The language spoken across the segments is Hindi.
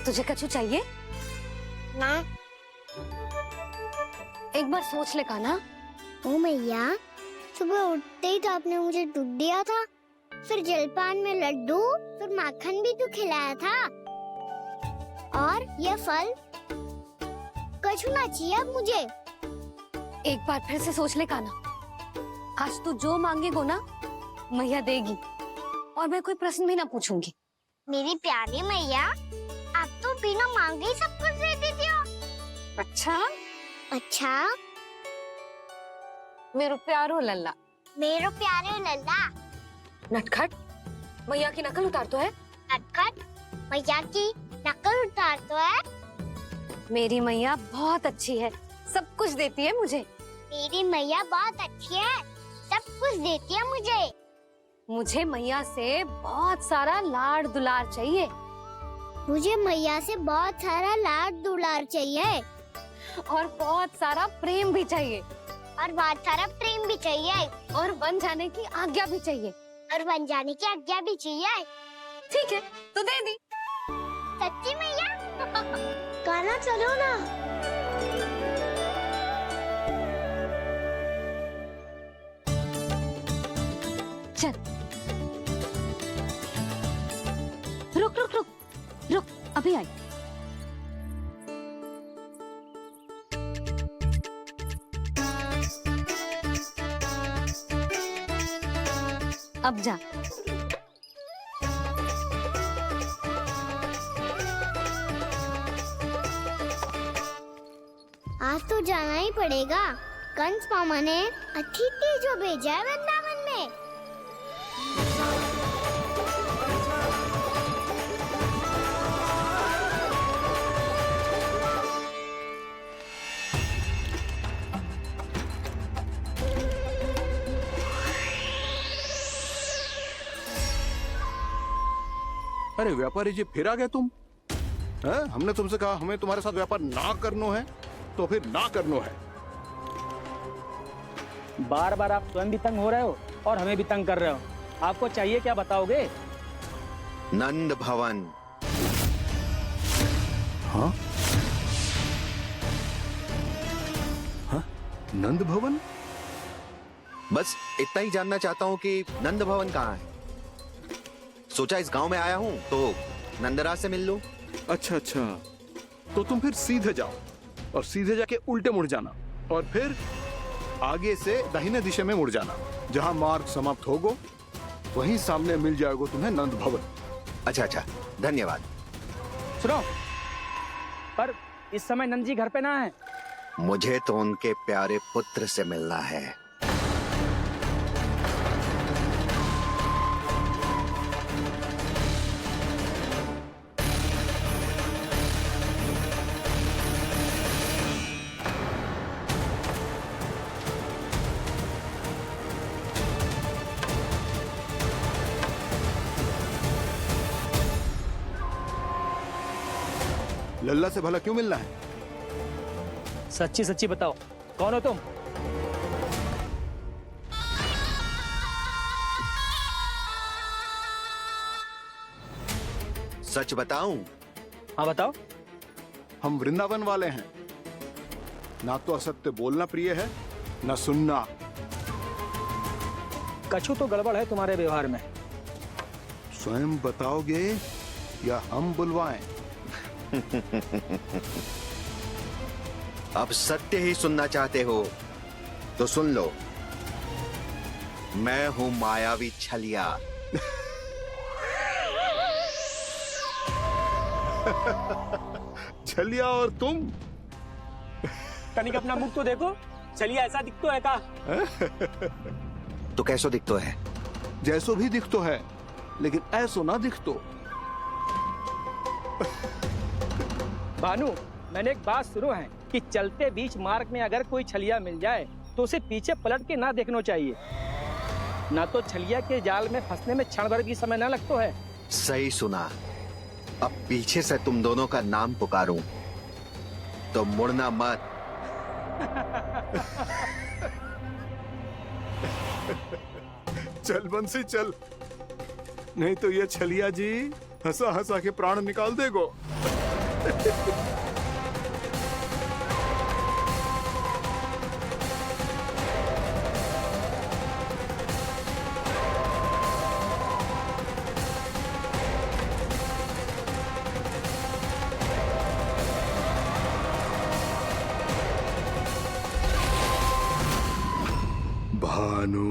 तुझे कछु चाहिए? ना। एक बार सोच ले कान्हा। ओ मैया, सुबह उठते ही तो आपने मुझे दूध दिया था, फिर जलपान में लड्डू, फिर माखन भी तो खिलाया था। और ये फल कछु ना चाहिए अब मुझे। एक बार फिर से सोच ले कान्हा। आज तू जो मांगेगो ना, मैया देगी, और मैं कोई प्रश्न भी ना पूछूंगी। मेरी प्यारी मैया, आप तो बिना मांगे ही सब कुछ दे देती हो। अच्छा, अच्छा, मेरो प्यारो लल्ला। मेरो प्यारे लल्ला। नटखट, मैया की नकल उतार तो है। नटखट, मैया की नकल उतार तो है। मेरी मैया बहुत अच्छी है, सब कुछ देती है मुझे। मेरी मैया बहुत अच्छी है, सब कुछ देती है मुझे। मुझे मैया से बहुत सारा लाड दुलार चाहिए। मुझे मैया से बहुत सारा लाड दुलार चाहिए। और बहुत सारा प्रेम भी चाहिए। और बहुत सारा प्रेम भी चाहिए। और बन जाने की आज्ञा भी चाहिए। और बन जाने की आज्ञा भी चाहिए। ठीक है, तो दे दी। सच्ची मैया? गाना चलो ना। चल, रुक रुक रुक रुक, अभी आई। अब जा। आज तो जाना ही पड़ेगा। कंस मामा ने अतिथि जो भेजा है वृंदावन में। अरे व्यापारी जी, फिर आ गए तुम? हैं? हमने तुमसे कहा हमें तुम्हारे साथ व्यापार ना करनो है, तो फिर ना करनो है। बार बार आप स्वयं भी तंग हो रहे हो और हमें भी तंग कर रहे हो। आपको चाहिए क्या बताओगे? नंद भवन। हाँ? हाँ? नंद भवन? बस इतना ही जानना चाहता हूँ कि नंद भवन कहाँ है। सोचा इस गांव में आया हूँ तो नंदराज से मिल लूं। अच्छा अच्छा, तो तुम फिर सीधे जाओ और सीधे जाके उल्टे मुड़ जाना, और फिर आगे से दाहिने दिशा में मुड़ जाना। जहाँ मार्ग समाप्त होगो वहीं सामने मिल जाएगा तुम्हें नंद भवन। अच्छा अच्छा, धन्यवाद। सुनो, पर इस समय नंद जी घर पे ना है। मुझे तो उनके प्यारे पुत्र से मिलना है। लल्ला से भला क्यों मिलना है? सच्ची सच्ची बताओ, कौन हो तुम? सच बताऊं? हाँ बताओ। हम वृंदावन वाले हैं। ना तो असत्य बोलना प्रिय है, ना सुनना। कछु तो गड़बड़ है तुम्हारे व्यवहार में। स्वयं बताओगे या हम बुलवाएं? अब सत्य ही सुनना चाहते हो तो सुन लो। मैं हूं मायावी छलिया। छलिया और तुम? कनिक अपना मुख तो देखो, चलिए ऐसा दिखतो है का? तो कैसो दिखतो है? जैसो भी दिखतो है, लेकिन ऐसो ना दिखतो। भानु, मैंने एक बात सुनो है कि चलते बीच मार्ग में अगर कोई छलिया मिल जाए तो उसे पीछे पलट के ना देखना चाहिए। ना तो छलिया के जाल में फंसने में क्षण भर भी समय ना लगता है। सही सुना। अब पीछे से तुम दोनों का नाम पुकारूं तो मुड़ना मत। चल बंसी चल, नहीं तो ये छलिया जी हंसा हंसा के प्राण निकाल देगो। भानु,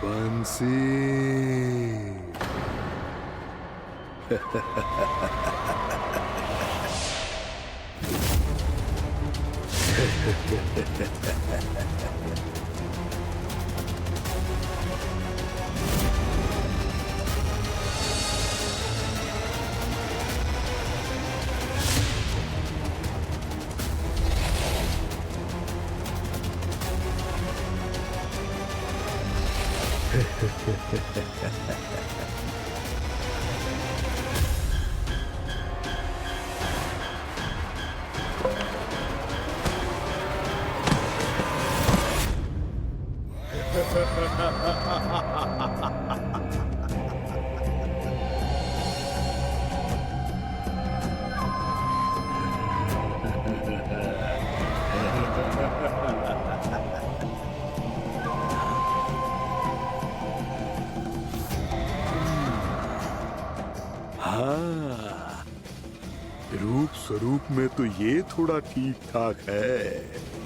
बंसी। हाँ, रूप स्वरूप में तो ये थोड़ा ठीक ठाक है।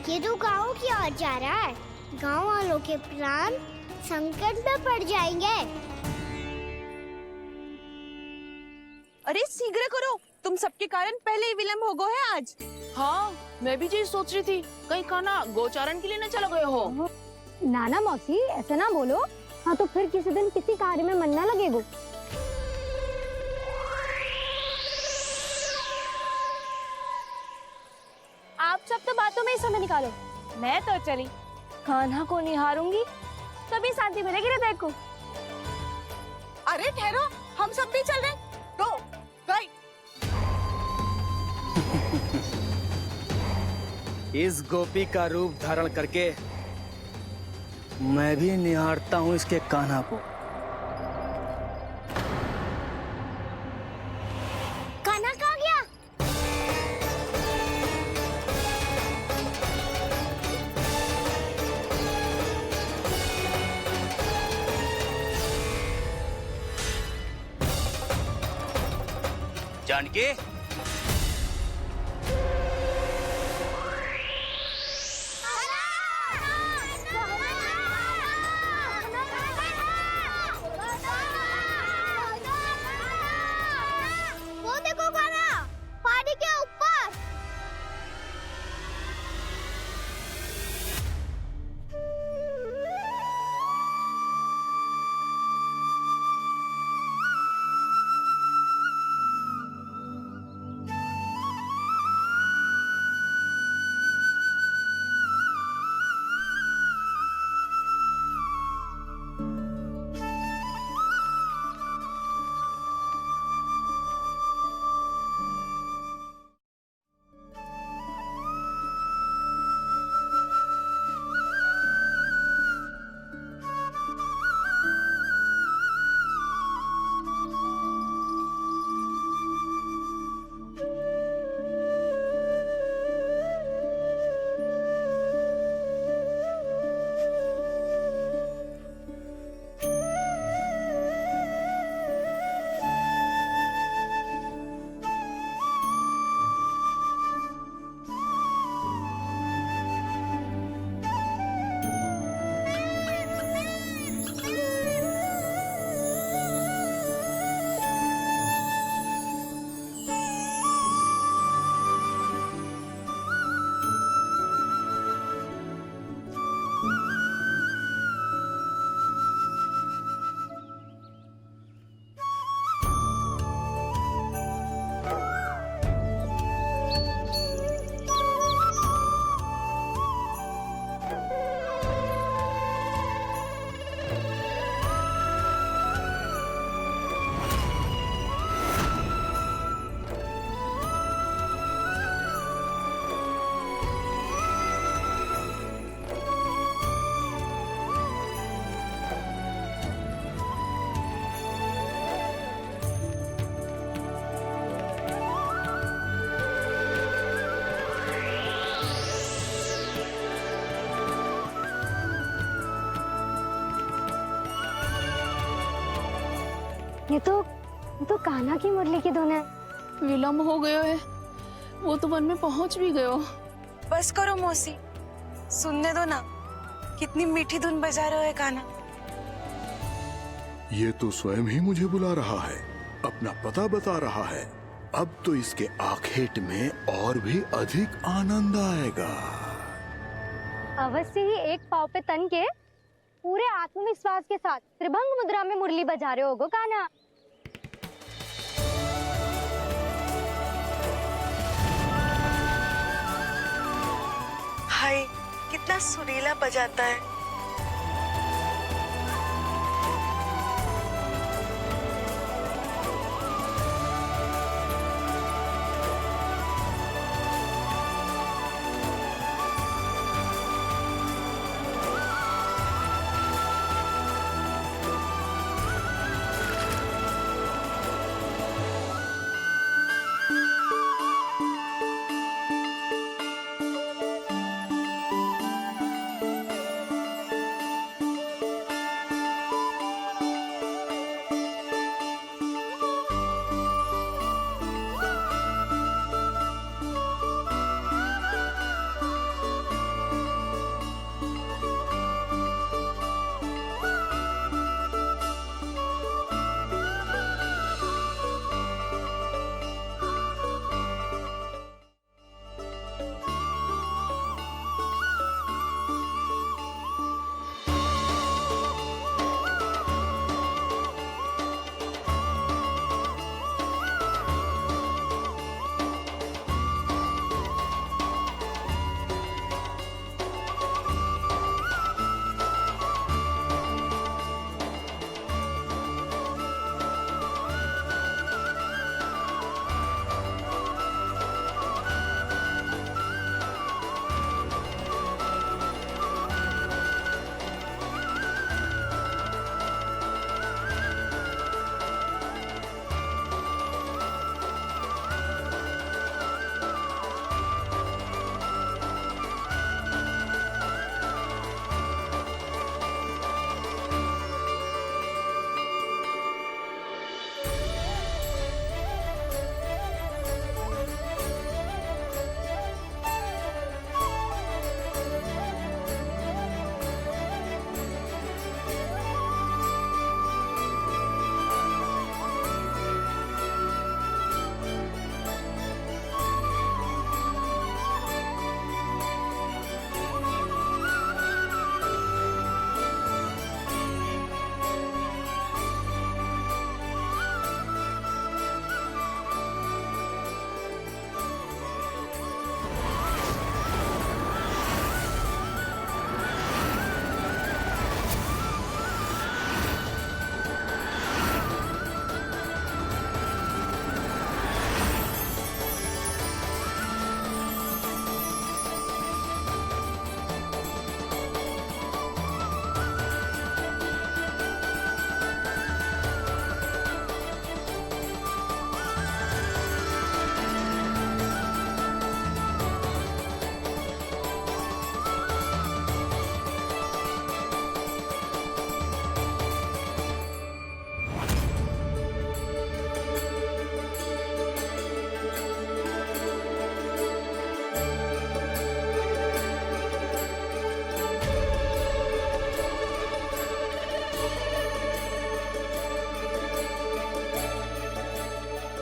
ये तो गाँव की ओर जा रहा है। गाँव वालों के प्राण संकट में पड़ जाएंगे। अरे शीघ्र करो, तुम सबके कारण पहले ही विलम्ब हो गए है आज। हाँ, मैं भी यही सोच रही थी, कहीं खाना गोचारण के लिए न चला गए हो। नाना मौसी ऐसे ना बोलो। हाँ तो फिर किसी दिन किसी कार्य में मन ना लगेगा। आप सब तो बातों में ही समय निकालो। मैं तो चली कान्हा को निहारूंगी, तभी शांति मिलेगी हृदय को। अरे ठहरो, हम सब भी चल रहे। तो गई। इस गोपी का रूप धारण करके मैं भी निहारता हूँ इसके कान्हा को। कान्हा कहाँ गया? जानकी, वो देखो कान्हा, पहाड़ी के ऊपर। ये तो कान्हा की मुरली की धुन है। विलम्ब हो गयो है, वो तो वन में पहुंच भी गयो। बस करो मौसी, सुनने दो ना, कितनी मीठी धुन बजा रहे हो कान्हा। ये तो स्वयं ही मुझे बुला रहा है, अपना पता बता रहा है। अब तो इसके आखेट में और भी अधिक आनंद आएगा। अवश्य ही एक पाव पे तन के पूरे आत्मविश्वास के साथ त्रिभंग मुद्रा में मुरली बजा रहे होगो कान्हा। हाय, कितना सुरीला बजाता है।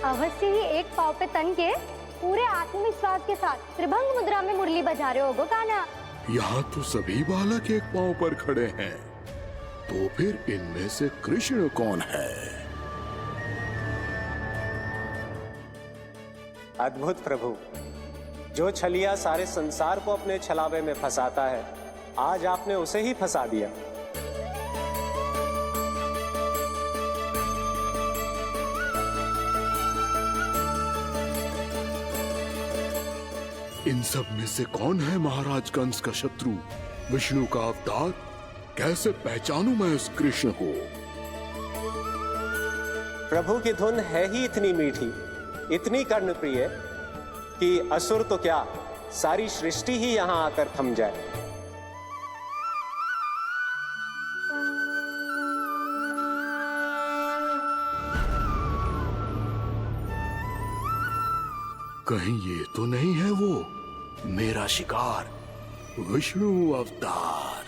अवश्य ही एक पाव पे तन के पूरे आत्मविश्वास के साथ त्रिभंग मुद्रा में मुरली बजा रहे होगो कान्हा। यहाँ तो सभी बालक एक पांव पर खड़े हैं, तो फिर इनमें से कृष्ण कौन है? अद्भुत प्रभु, जो छलिया सारे संसार को अपने छलावे में फंसाता है, आज आपने उसे ही फंसा दिया। इन सब में से कौन है महाराज कंस का शत्रु, विष्णु का अवतार? कैसे पहचानूं मैं उस कृष्ण को? प्रभु की धुन है ही इतनी मीठी, इतनी कर्णप्रिय कि असुर तो क्या, सारी सृष्टि ही यहाँ आकर थम जाए। कहीं ये तो नहीं है वो मेरा शिकार विष्णु अवतार?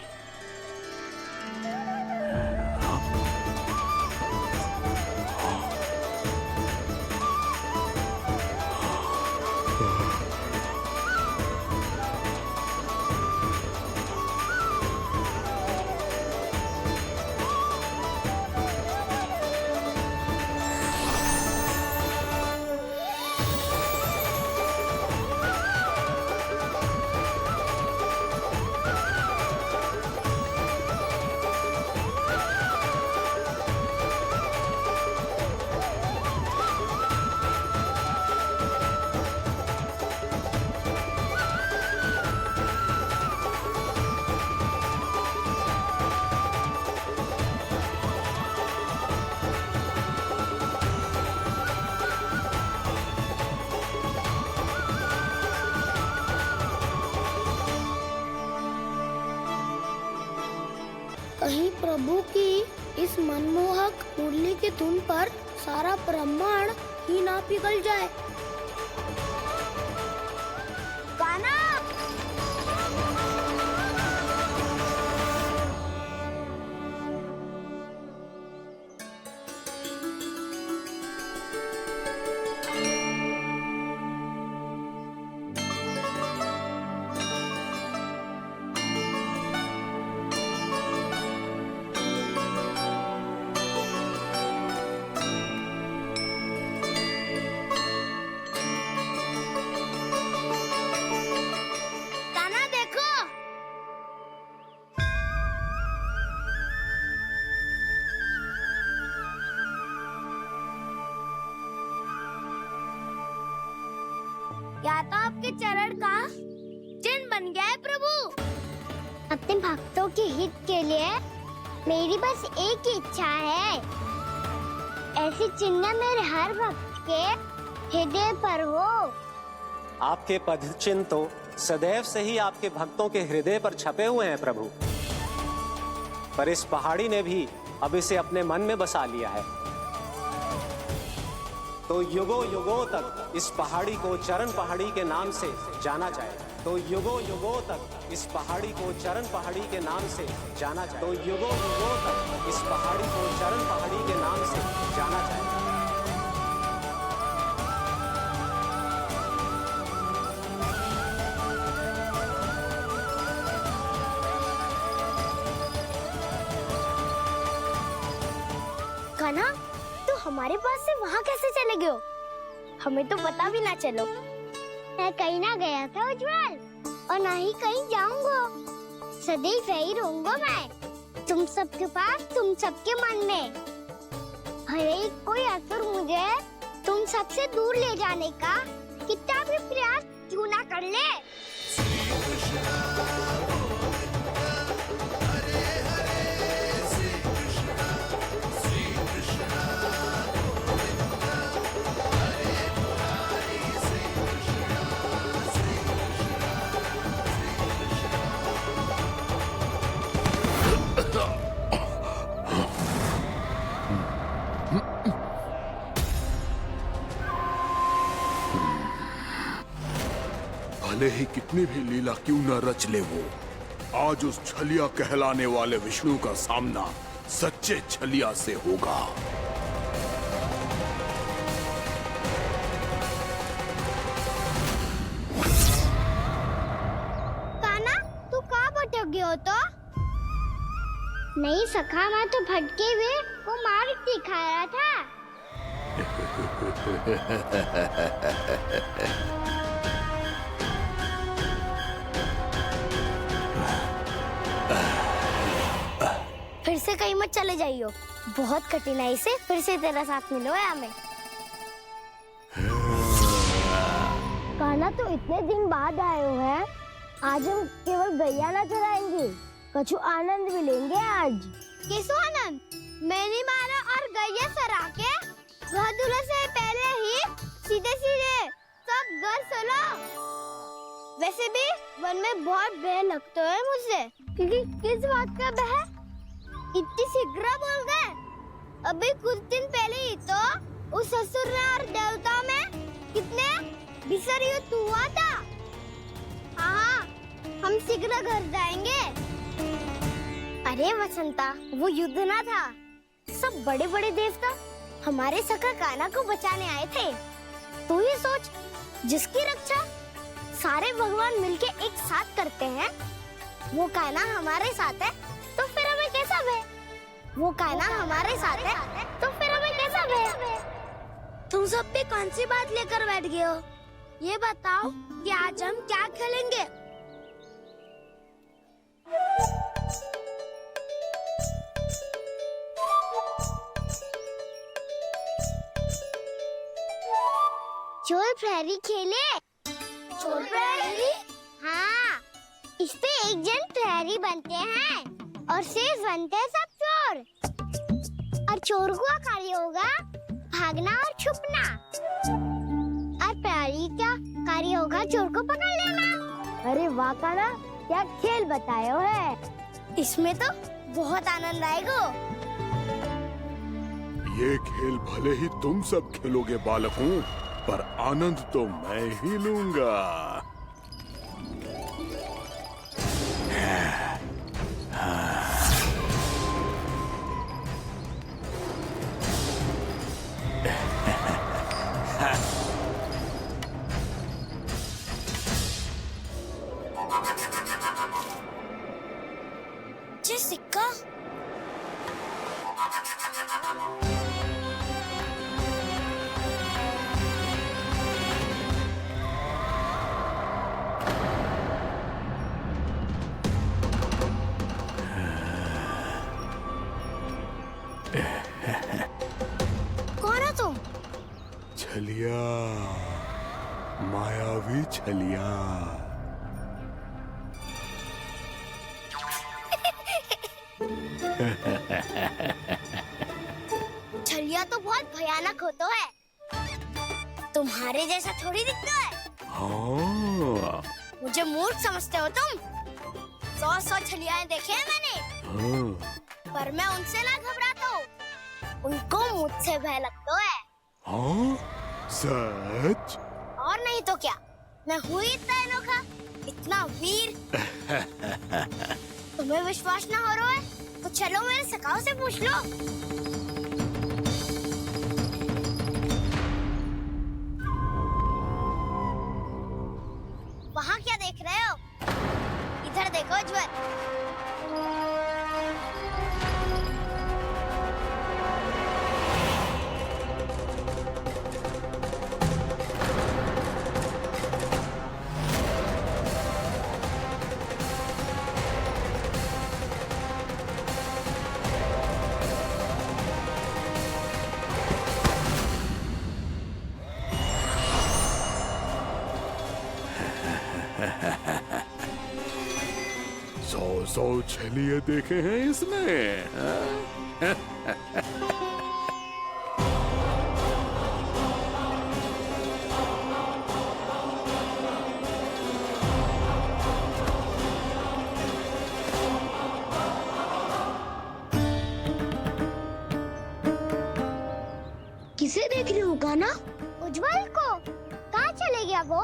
कहीं प्रभु की इस मनमोहक मुरली की धुन पर सारा ब्रह्मांड ही ना पिघल जाए। गाना या तो आपके चरण का चिन्ह बन गया है प्रभु। अपने भक्तों के हित के लिए मेरी बस एक ही इच्छा है, ऐसी चिन्ह मेरे हर भक्त के हृदय पर हो। आपके पद चिन्ह तो सदैव से ही आपके भक्तों के हृदय पर छपे हुए हैं प्रभु, पर इस पहाड़ी ने भी अब इसे अपने मन में बसा लिया है। तो युगों युगों तक इस पहाड़ी को चरण पहाड़ी के नाम से जाना जाए। तो युगों युगों तक इस पहाड़ी को चरण पहाड़ी के नाम से जाना जाए। तो युगों युगों तक इस पहाड़ी को चरण पहाड़ी के नाम से जाना जाए। कान्हा, तो हमारे पास से वहाँ कैसे चले गए हो? हमें तो पता भी ना चलो। मैं कहीं ना गया था उज्जवल, और ना ही कहीं जाऊंगा। सदैव यही रहूंगा मैं, तुम सबके पास, तुम सबके मन में। भले ही कोई असुर मुझे तुम सबसे दूर ले जाने का कितना भी प्रयास क्यों ना कर ले। भले ही कितनी भी लीला क्यों न रच ले वो, आज उस छलिया कहलाने वाले विष्णु का सामना सच्चे छलिया से होगा। कान्हा, तू कहाँ भटक गया हो तो? नहीं सखा, मैं तो भटके हुए वो मार्ग दिखा रहा था। फिर से कहीं मत चले जाइयो, बहुत कठिनाई से फिर से तेरा साथ मिलो है हमें। कान्हा, तो इतने दिन बाद आए हो हैं, आज हम केवल गैया ना चराएंगे, कछु आनंद भी लेंगे आज। किसो आनंद? मैंने मारा और गैया चरा के घर दूल्हे से पहले ही सीधे सीधे सब घर चलो। वैसे भी वन में बहुत भय लगता है मुझसे, क्योंकि किस बात का भय? इतनी शीघ्र बोल गए। अभी कुछ दिन पहले ही तो उस असुर और देवता में कितने भीषण रही हो? तू आता। हाँ, हम शीघ्र घर जाएंगे। अरे वसंता, वो युद्ध ना था, सब बड़े बड़े देवता हमारे सखा कान्हा को बचाने आए थे। तू ही सोच, जिसकी रक्षा सारे भगवान मिलके एक साथ करते हैं, वो कान्हा हमारे साथ है, तो फिर हमें कैसा भय? वो कान्हा हमारे साथ है, तो फिर हमें कैसा भय? तुम सब भी कौन सी बात लेकर बैठ गए हो? ये बताओ कि आज हम क्या खेलेंगे? चोर प्रहरी खेले? चोर प्रहरी? हाँ, इस पे एक जन प्रहरी बनते हैं और शेष बनते हैं सब चोर। और चोर का कार्य होगा भागना और छुपना, और प्रहरी का कार्य होगा चोर को पकड़ लेना। अरे वाह कान्हा, क्या खेल बताए हो है। इसमें तो बहुत आनंद आएगा। ये खेल भले ही तुम सब खेलोगे बालकों, पर आनंद तो मैं ही लूंगा। ये सिक्का कौन हो तुम? छलिया, मायावी छलिया। छलिया तो बहुत भयानक होता है, तुम्हारे जैसा थोड़ी दिखता है। हाँ, मुझे मूर्ख समझते हो तुम? 100 छलियाएं देखे हैं मैंने, हाँ, पर मैं उनसे ना घबराता हूँ, उनको मुझसे भय लगता है। हाँ, सच? और नहीं तो क्या, मैं हूँ इतना अनोखा, इतना वीर। तुम्हें विश्वास ना हो रहा है तो चलो मेरे सखाओं से पूछ लो। वहाँ क्या देख रहे हो? इधर देखो ज्वर। सौ छलिए देखे हैं इसने। किसे देख रही हूँ कान्हा? उज्जवल को। कहाँ चले गया वो?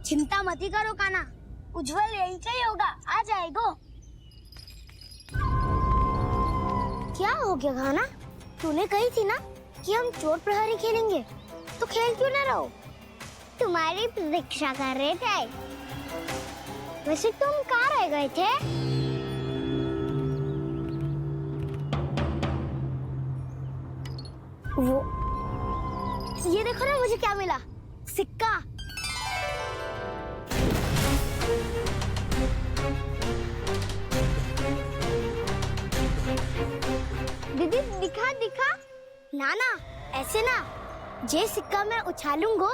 चिंता मत करो कान्हा, उज्जवल यही का ही होगा, आ जाएगा। क्या हो गया कान्हा? तूने कही थी ना कि हम चोर प्रहरी खेलेंगे, तो खेल क्यों ना रहो? तुम्हारी प्रतीक्षा कर रहे थे। वैसे तुम कहाँ रह गए थे? वो ये देखो ना, मुझे क्या मिला? सिक्का। दीदी दिखा दिखा। ना ना, ऐसे ना, ये सिक्का मैं उछालूंगा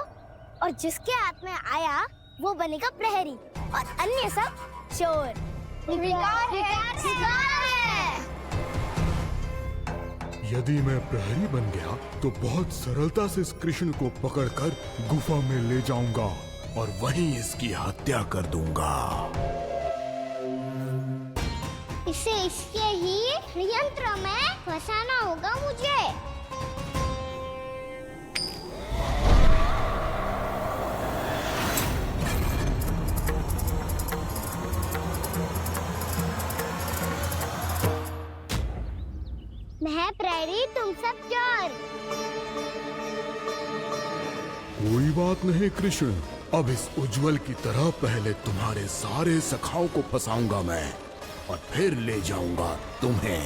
और जिसके हाथ में आया वो बनेगा प्रहरी और अन्य सब चोर। शिकार है। यदि मैं प्रहरी बन गया तो बहुत सरलता से इस कृष्ण को पकड़कर गुफा में ले जाऊंगा और वहीं इसकी हत्या कर दूंगा। इसे इसके ही यंत्र में फंसाना होगा मुझे। मैं प्रहरी, तुम सब चोर। कोई बात नहीं कृष्ण, अब इस उज्जवल की तरह पहले तुम्हारे सारे सखाओं को फंसाऊंगा मैं और फिर ले जाऊंगा तुम्हें।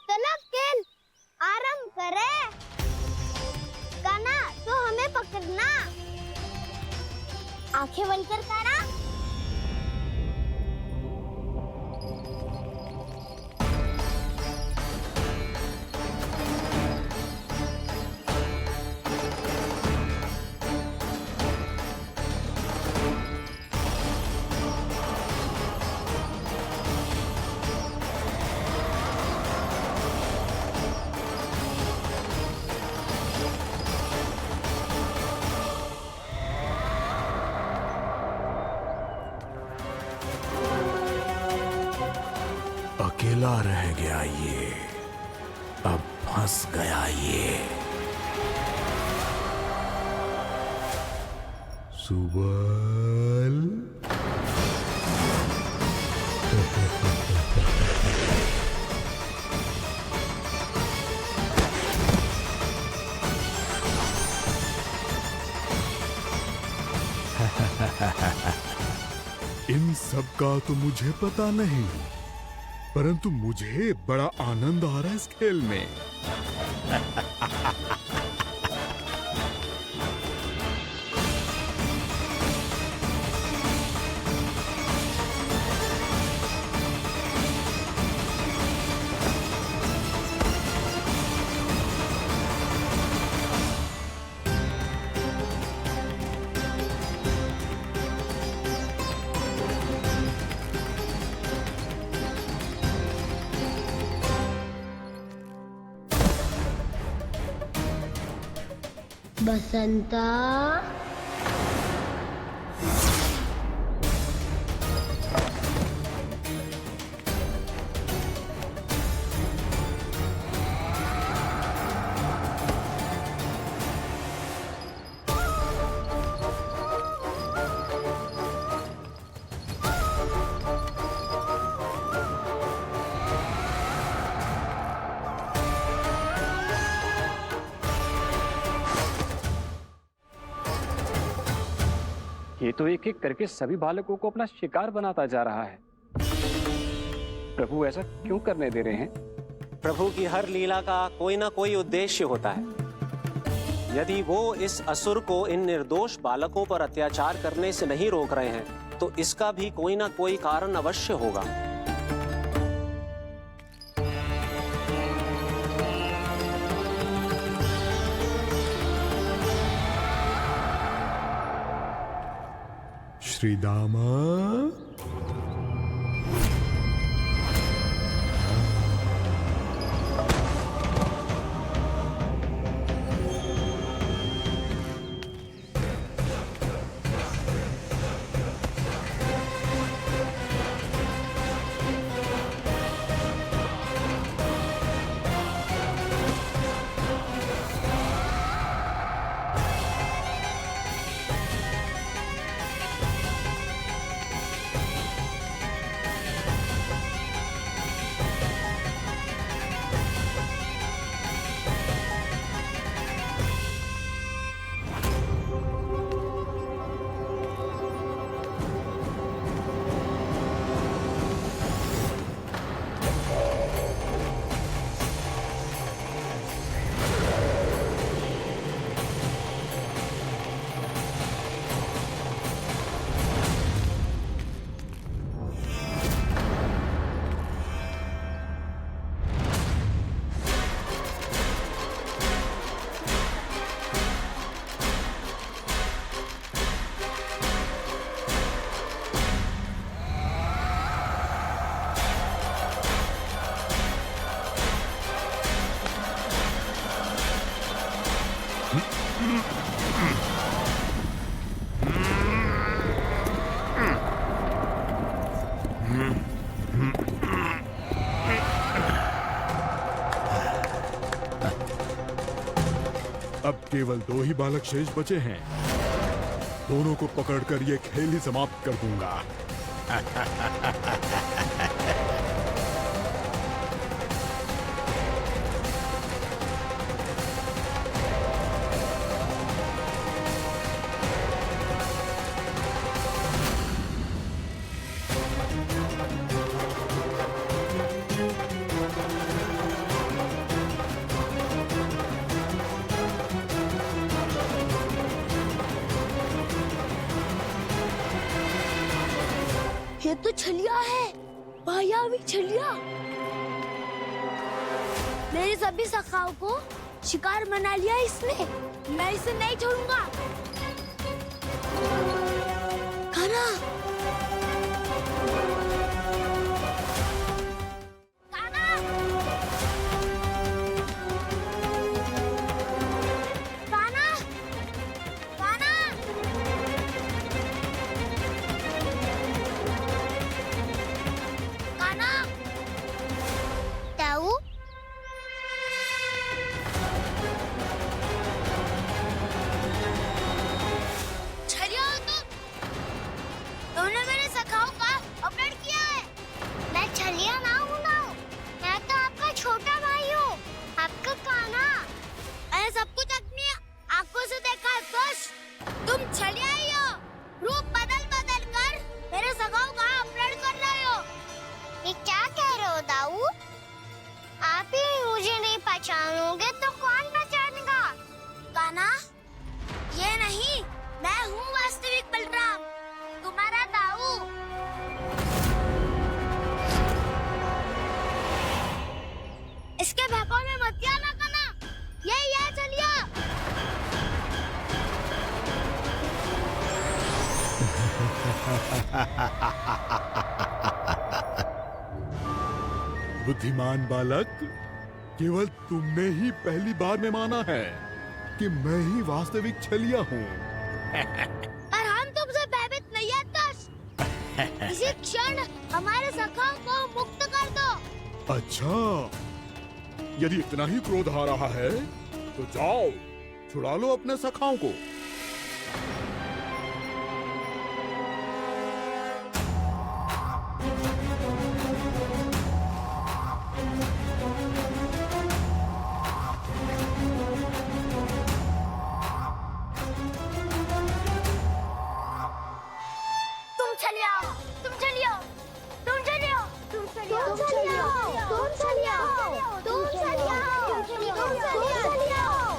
चलो खेल आरंभ करें। कान्हा, तो हमें पकड़ना। आंखें बंद कर कान्हा। अकेला रह गया ये, अब फंस गया ये। सुबल। इन सब का तो मुझे पता नहीं, परंतु मुझे बड़ा आनंद आ रहा है इस खेल में। बसंता, ये तो एक एक करके सभी बालकों को अपना शिकार बनाता जा रहा है। प्रभु ऐसा क्यों करने दे रहे हैं? प्रभु की हर लीला का कोई ना कोई उद्देश्य होता है। यदि वो इस असुर को इन निर्दोष बालकों पर अत्याचार करने से नहीं रोक रहे हैं तो इसका भी कोई ना कोई कारण अवश्य होगा। श्री दामा, अब केवल 2 ही बालक शेष बचे हैं। दोनों को पकड़कर ये खेल ही समाप्त कर दूंगा। ये तो छलिया है, मायावी छलिया। मेरे सभी सखाओं को शिकार बना लिया इसने। मैं इसे नहीं छोड़ूंगा। कान्हा, कान्हा, कान्हा, कान्हा। कान्हा, ताऊ, छलिया हो तुम। तुमने मेरे सखाओं का अपहरण किया है। मैं छलिया ना हूँ ना। मैं तो आपका छोटा भाई हूँ, आपका कान्हा। मैंने सब कुछ अपनी आंखों से देखा है बस। तुम छलिया ही हो। रूप बदल बदल कर मेरे सखाओं का अपहरण कर रहे हो। ये क्या कह रहे हो ताऊ? आप ही मुझे नहीं पहचानोगे तो कौन पहचानेगा? कान्हा, ये नहीं, मैं हूँ वास्तविक बलराम, तुम्हारा दाऊ। इसके बहकावे में मत आना कान्हा। यही है छलिया। बुद्धिमान बालक, केवल तुमने ही पहली बार में माना है कि मैं ही वास्तविक छलिया हूँ। पर हम तुमसे भयभीत नहीं है दस। इसी क्षण हमारे सखाओं को मुक्त कर दो। अच्छा, यदि इतना ही क्रोध आ रहा है तो जाओ, छुड़ा लो अपने सखाओं को। तुम छलिया हो, तुम छलिया हो, तुम छलिया हो, तुम छलिया हो, तुम छलिया हो, तुम छलिया हो, तुम छलिया हो, तुम छलिया हो।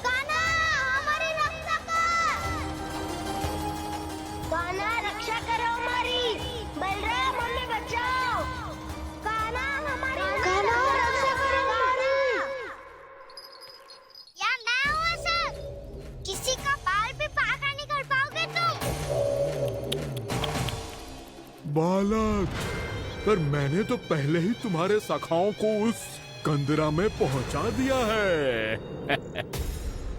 कान्हा, हमारी रक्षा कर। कान्हा, रक्षा करो हमारी। बलराम, हमें बचाओ। कान्हा, हमारी रक्षा करो हमारी। या मैं हूँ सर? किसी का बाल भी पाका नहीं कर पाओगे तुम। बालक, पर मैंने तो पहले ही तुम्हारे सखाओं को उस कंदरा में पहुंचा दिया है।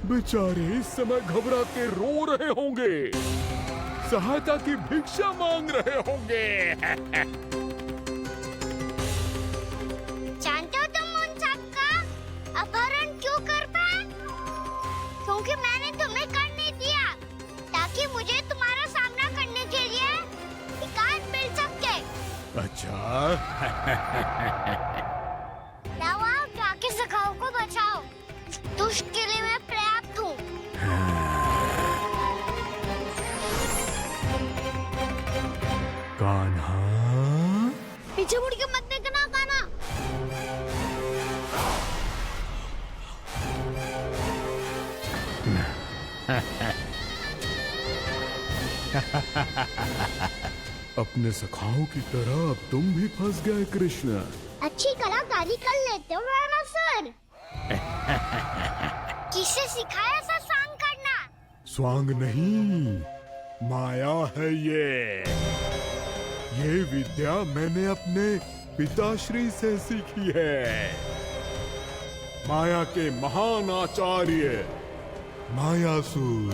बेचारे इस समय घबरा के रो रहे होंगे, सहायता की भिक्षा मांग रहे होंगे। जानते हो तुम उन सबका अपहरण क्यों कर पाए? क्योंकि मैंने तुम्हें कर नहीं दिया, ताकि मुझे तुम्हारा सामना करने के लिए विकास मिल सके। अच्छा। दावा, जाके सखाओं को बचाओ। दुष्ट के लिए मैं पर्याप्त हूँ। कान्हा, पीछे मुड़ के मत देखना कान्हा। अपने सखाओं की तरह अब तुम भी फंस गए कृष्ण। अच्छी कलाकारी कर लेते हो राणा सर। किससे सिखाया ऐसा स्वांग करना? स्वांग नहीं, माया है ये विद्या मैंने अपने पिताश्री से सीखी है। माया के महान आचार्य मायासुर।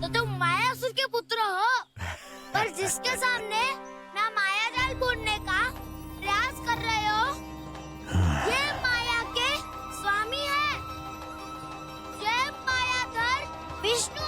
तो तुम मायासुर के पुत्र हो, पर जिसके सामने मैं माया जाल बुनने का प्रयास कर रहे हो, ये माया के स्वामी है। ये मायाधर विष्णु